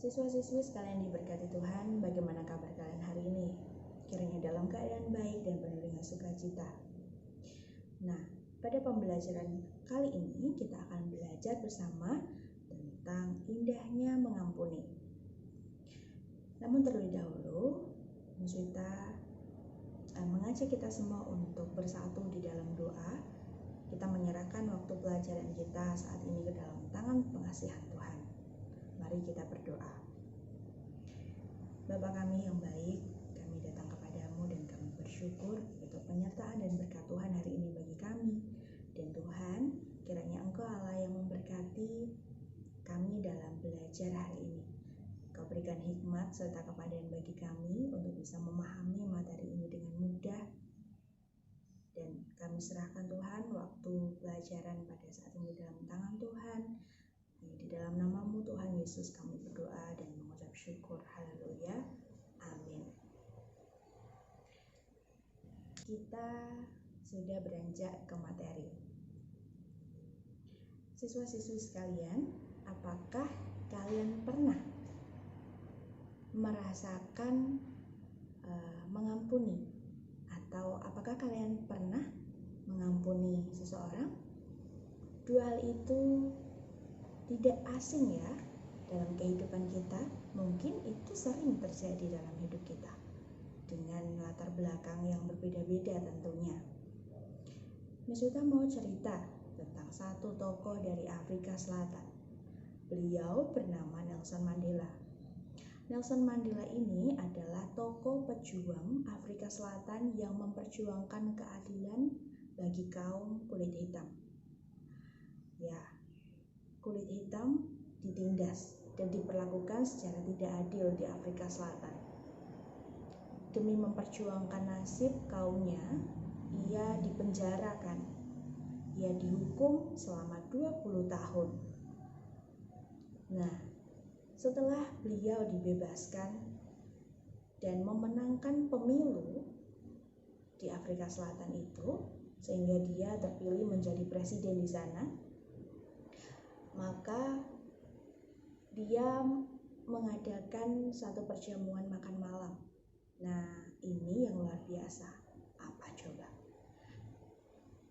Siswa-siswi sekalian diberkati Tuhan, bagaimana kabar kalian hari ini? Kiranya dalam keadaan baik dan penuh dengan sukacita. Nah, pada pembelajaran kali ini kita akan belajar bersama tentang indahnya mengampuni. Namun terlebih dahulu, Muswita mengajak kita semua untuk bersatu di dalam doa. Kita menyerahkan waktu pelajaran kita saat ini ke dalam tangan pengasihan Tuhan. Mari kita berdoa. Bapa kami yang baik, kami datang kepadamu dan kami bersyukur untuk penyertaan dan berkat Tuhan hari ini bagi kami. Dan Tuhan, kiranya Engkau Allah yang memberkati kami dalam belajar hari ini. Kau berikan hikmat serta kepadan bagi kami untuk bisa memahami materi ini dengan mudah. Dan kami serahkan Tuhan waktu pelajaran pada saat ini dalam tangan Tuhan. Di dalam nama-Mu Tuhan Yesus kami berdoa dan mengucap syukur. Haleluya. Amin. Kita sudah beranjak ke materi. Siswa-siswi sekalian, apakah kalian pernah merasakan mengampuni? Atau apakah kalian pernah mengampuni seseorang? Dua hal itu tidak asing ya dalam kehidupan kita. Mungkin itu sering terjadi dalam hidup kita dengan latar belakang yang berbeda-beda tentunya. Muswita mau cerita tentang satu tokoh dari Afrika Selatan. Beliau bernama Nelson Mandela. Nelson Mandela ini adalah tokoh pejuang Afrika Selatan yang memperjuangkan keadilan bagi kaum kulit hitam. Ya, kulit hitam ditindas dan diperlakukan secara tidak adil di Afrika Selatan. Demi memperjuangkan nasib kaumnya, ia dipenjarakan. Ia dihukum selama 20 tahun. Nah, setelah beliau dibebaskan dan memenangkan pemilu di Afrika Selatan itu, sehingga dia terpilih menjadi presiden di sana, maka dia mengadakan satu perjamuan makan malam. Nah, ini yang luar biasa. Apa coba?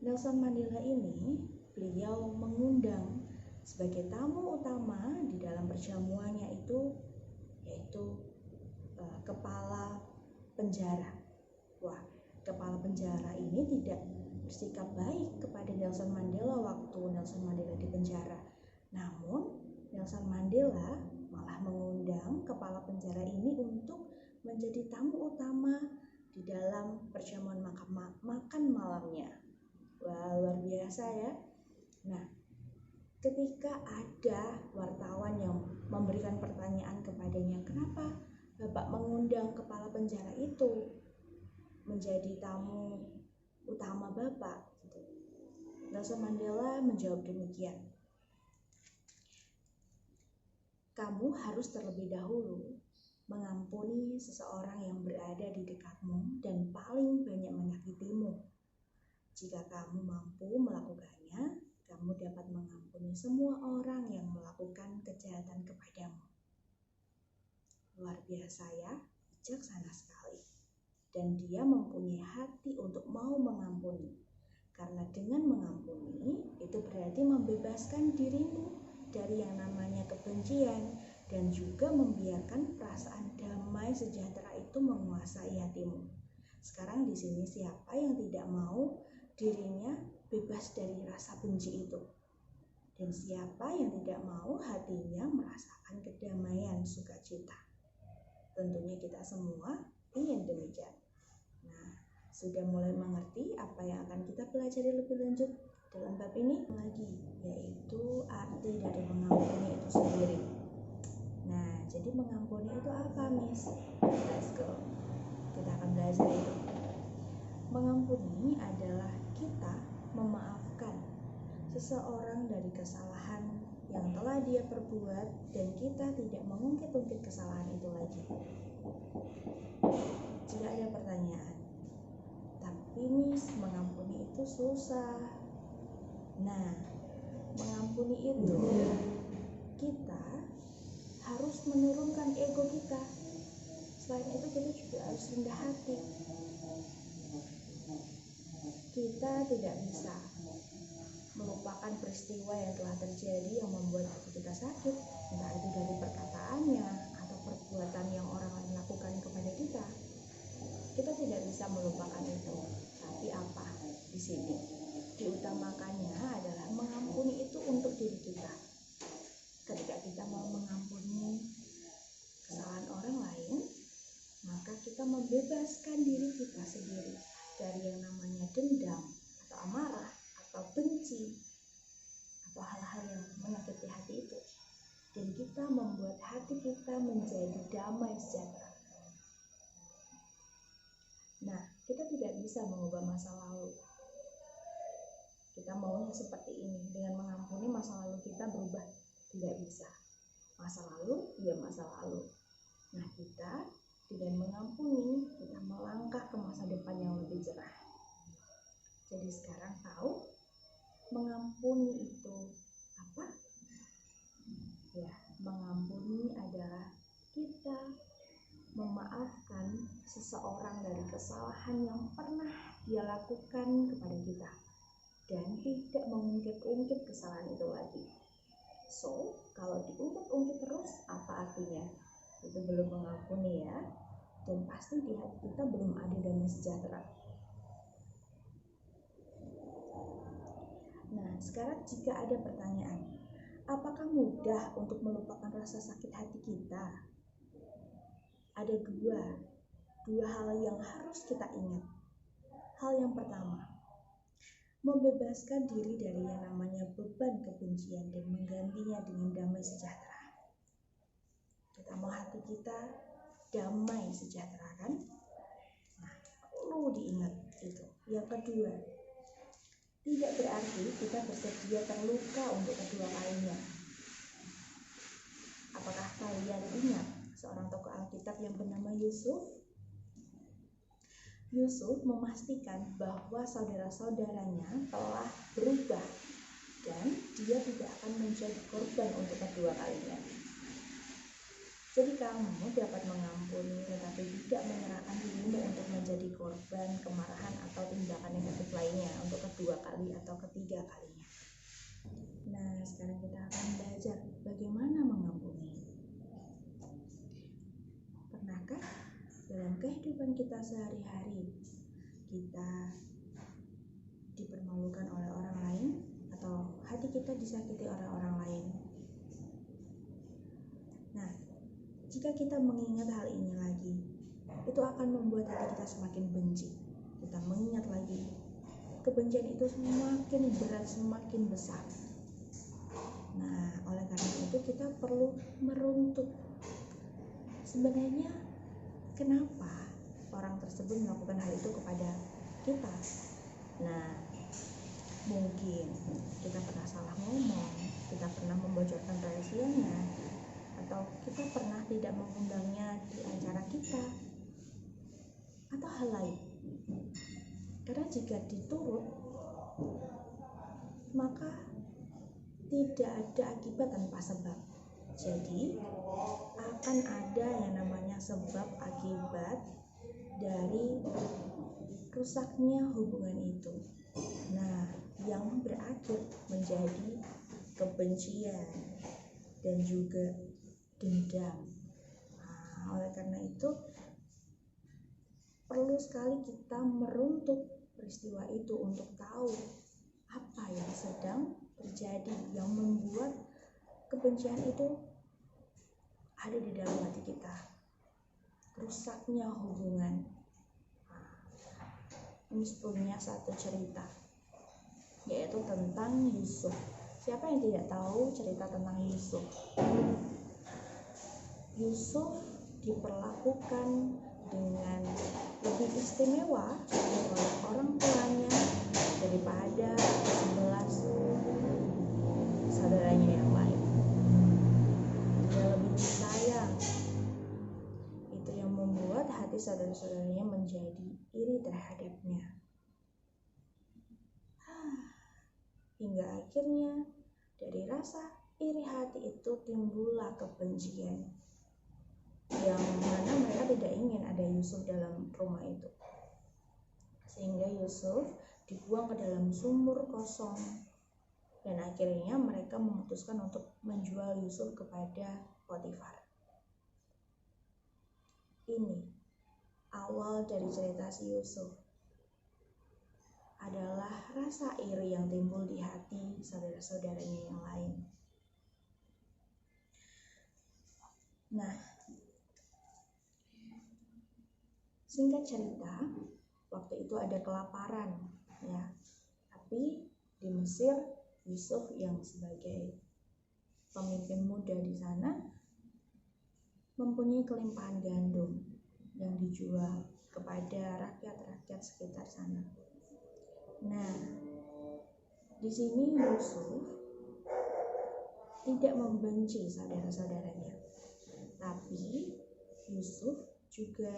Nelson Mandela ini, beliau mengundang sebagai tamu utama di dalam perjamuannya itu, yaitu kepala penjara. Wah, kepala penjara ini tidak bersikap baik kepada Nelson Mandela waktu Nelson Mandela di penjara. Namun, Nelson Mandela malah mengundang kepala penjara ini untuk menjadi tamu utama di dalam perjamuan makan malamnya. Wah, luar biasa ya. Nah, ketika ada wartawan yang memberikan pertanyaan kepadanya, kenapa Bapak mengundang kepala penjara itu menjadi tamu utama Bapak? Nelson Mandela menjawab demikian. Kamu harus terlebih dahulu mengampuni seseorang yang berada di dekatmu dan paling banyak menyakitimu. Jika kamu mampu melakukannya, kamu dapat mengampuni semua orang yang melakukan kejahatan kepadamu. Luar biasa ya, bijaksana sekali. Dan dia mempunyai hati untuk mau mengampuni. Karena dengan mengampuni, itu berarti membebaskan dirimu dari yang namanya kebencian dan juga membiarkan perasaan damai sejahtera itu menguasai hatimu. Sekarang di sini siapa yang tidak mau dirinya bebas dari rasa benci itu? Dan siapa yang tidak mau hatinya merasakan kedamaian, sukacita? Tentunya kita semua ingin demikian. Nah, sudah mulai mengerti apa yang akan kita pelajari lebih lanjut dalam bab ini lagi, yaitu arti dari mengampuni itu sendiri. Nah, jadi mengampuni itu apa, Miss? Let's go. Kita akan belajar itu. Mengampuni adalah kita memaafkan seseorang dari kesalahan yang telah dia perbuat dan kita tidak mengungkit-ungkit kesalahan itu lagi. Jika ada pertanyaan, tapi Miss, mengampuni itu susah. Nah, mengampuni itu kita harus menurunkan ego kita. Selain itu kita juga harus rendah hati. Kita tidak bisa melupakan peristiwa yang telah terjadi yang membuat hati kita sakit, entah itu dari perkataannya atau perbuatan yang orang lain lakukan kepada kita. Kita tidak bisa melupakan itu. Tapi apa di sini? Diutamakannya adalah mengampuni itu untuk diri kita. Ketika kita mau mengampuni kesalahan orang lain, maka kita membebaskan diri kita sendiri dari yang namanya dendam atau amarah atau benci atau hal-hal yang menyakiti hati itu, dan kita membuat hati kita menjadi damai sejahtera. Nah, kita tidak bisa mengubah masa lalu. Kita maunya seperti ini, dengan mengampuni masa lalu kita berubah, tidak bisa. Masa lalu, ya masa lalu. Nah, kita dengan mengampuni, kita melangkah ke masa depan yang lebih cerah. Jadi sekarang tahu mengampuni itu apa? Ya, mengampuni adalah kita memaafkan seseorang dari kesalahan yang pernah dia lakukan kepada kita dan tidak mengungkit-ungkit kesalahan itu lagi. So, kalau diungkit-ungkit terus, apa artinya? Itu belum mengampuni ya, dan pasti di hati kita belum ada damai sejahtera. Nah, sekarang jika ada pertanyaan, apakah mudah untuk melupakan rasa sakit hati kita? Ada dua hal yang harus kita ingat. Hal yang pertama, membebaskan diri dari yang namanya beban kebencian dan menggantinya dengan damai sejahtera. Kita mau hati kita damai sejahtera kan? Nah, perlu diingat itu. Yang kedua, tidak berarti kita bersedia terluka untuk kedua kalinya. Apakah kalian ingat seorang tokoh Alkitab yang bernama Yusuf? Yusuf memastikan bahwa saudara-saudaranya telah berubah dan dia tidak akan menjadi korban untuk kedua kalinya. Jadi kamu dapat mengampuni tetapi tidak menyerahkan dirimu untuk menjadi korban kemarahan atau tindakan negatif lainnya untuk kedua kali atau ketiga kalinya. Nah, sekarang kita akan belajar bagaimana mengampuni. Pernahkah dalam kehidupan kita sehari-hari kita dipermalukan oleh orang lain atau hati kita disakiti oleh orang lain? Nah, jika kita mengingat hal ini lagi, itu akan membuat hati kita semakin benci. Kita mengingat lagi, kebencian itu semakin berat, semakin besar. Nah, oleh karena itu kita perlu meruntut. Sebenarnya kenapa orang tersebut melakukan hal itu kepada kita? Nah, mungkin kita pernah salah ngomong, kita pernah membocorkan rahasianya, atau kita pernah tidak mengundangnya di acara kita, atau hal lain. Karena jika diturut, maka tidak ada akibat tanpa sebab. Jadi akan ada yang namanya sebab akibat dari rusaknya hubungan itu. Nah, yang berakhir menjadi kebencian dan juga dendam. Nah, oleh karena itu perlu sekali kita meruntut peristiwa itu untuk tahu apa yang sedang terjadi yang membuat kebencian itu ada di dalam hati kita. Rusaknya hubungan. Ini punya satu cerita, yaitu tentang Yusuf. Siapa yang tidak tahu cerita tentang Yusuf? Yusuf diperlakukan dengan lebih istimewa oleh orang tuanya daripada 11 saudaranya yang lain. Dia lebih disayang. Itu yang membuat hati saudara-saudaranya menjadi iri terhadapnya. Hingga akhirnya dari rasa iri hati itu timbullah kebencian, yang mana mereka tidak ingin ada Yusuf dalam rumah itu. Sehingga Yusuf dibuang ke dalam sumur kosong, dan akhirnya mereka memutuskan untuk menjual Yusuf kepada Potifar. Ini awal dari cerita si Yusuf, adalah rasa iri yang timbul di hati saudara-saudaranya yang lain. Nah, singkat cerita, waktu itu ada kelaparan, ya. Tapi di Mesir, Yusuf yang sebagai pemimpin muda di sana mempunyai kelimpahan gandum yang dijual kepada rakyat-rakyat sekitar sana. Nah, di sini Yusuf tidak membenci saudara-saudaranya, tapi Yusuf juga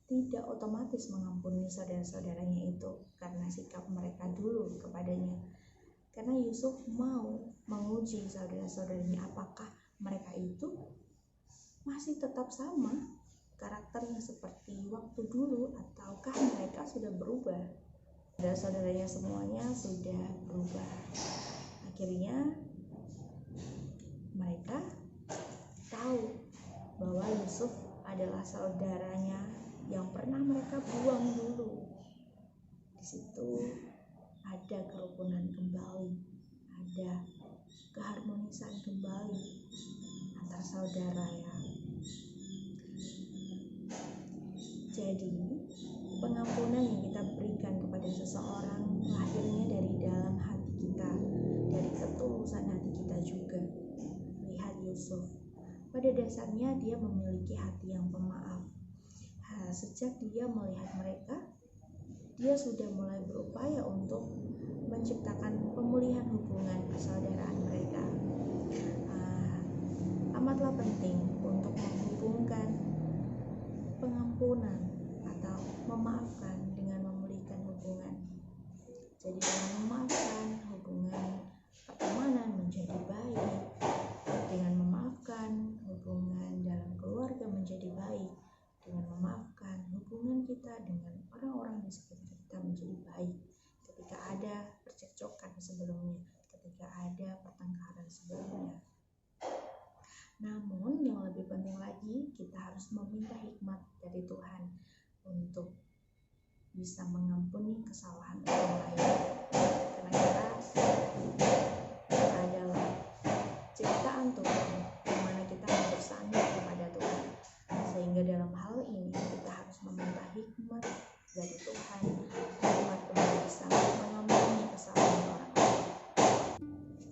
tidak otomatis mengampuni saudara-saudaranya itu karena sikap mereka dulu kepadanya. Karena Yusuf mau menguji saudara-saudaranya apakah mereka itu masih tetap sama karakternya seperti waktu dulu ataukah mereka sudah berubah. Saudara-saudaranya semuanya sudah berubah. Akhirnya mereka tahu bahwa Yusuf adalah saudaranya yang pernah mereka buang dulu. Di situ ada kerukunan kembali, ada keharmonisan kembali antar saudara, ya. Jadi pengampunan yang kita berikan kepada seseorang lahirnya dari dalam hati kita, dari ketulusan hati kita juga. Lihat Yusuf, pada dasarnya dia memiliki hati yang pemaaf. Sejak dia melihat mereka, dia sudah mulai berupaya untuk menciptakan pemulihan hubungan persaudaraan mereka. Amatlah penting untuk menghubungkan pengampunan atau memaafkan dengan memulihkan hubungan. Jadi dengan memaafkan, hubungan pertemanan menjadi baik. Dengan memaafkan, hubungan dalam keluarga menjadi baik. Dengan memaafkan, hubungan kita dengan orang-orang di sekitar kita menjadi baik. Ketika ada percekcokan sebelumnya, ketika ada pertengkaran sebelumnya. Namun yang lebih penting lagi, kita harus meminta hikmat dari Tuhan untuk bisa mengampuni kesalahan orang lain. Karena kita adalah ciptaan Tuhan, di mana kita harus bersandar kepada Tuhan. Sehingga dalam hal ini kita harus meminta hikmat dari Tuhan, hikmat untuk bisa mengampuni kesalahan orang lain.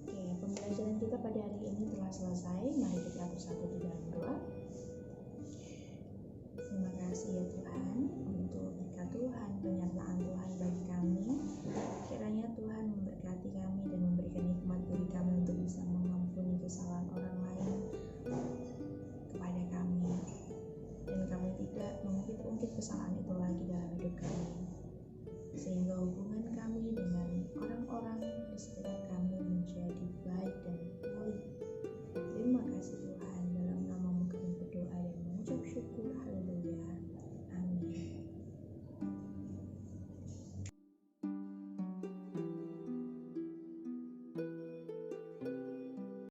Oke, pembelajaran kita pada hari ini telah selesai. Mari kita bersatu di dalam doa. Terima kasih ya Tuhan untuk berkat Tuhan, penyertaan Tuhan bagi kami. Kiranya Tuhan memberkati kami dan memberikan hikmat bagi kami untuk bisa mengampuni kesalahan orang lain kepada kami, dan kami tidak mengungkit-ungkit kesalahan itu lagi dalam hidup kami, sehingga hubungan kami dengan orang-orang di sekitar kami menjadi baik dan pulih. Terima kasih Tuhan, dalam nama-Mu kami berdoa dan mengucap syukur. Haleluya.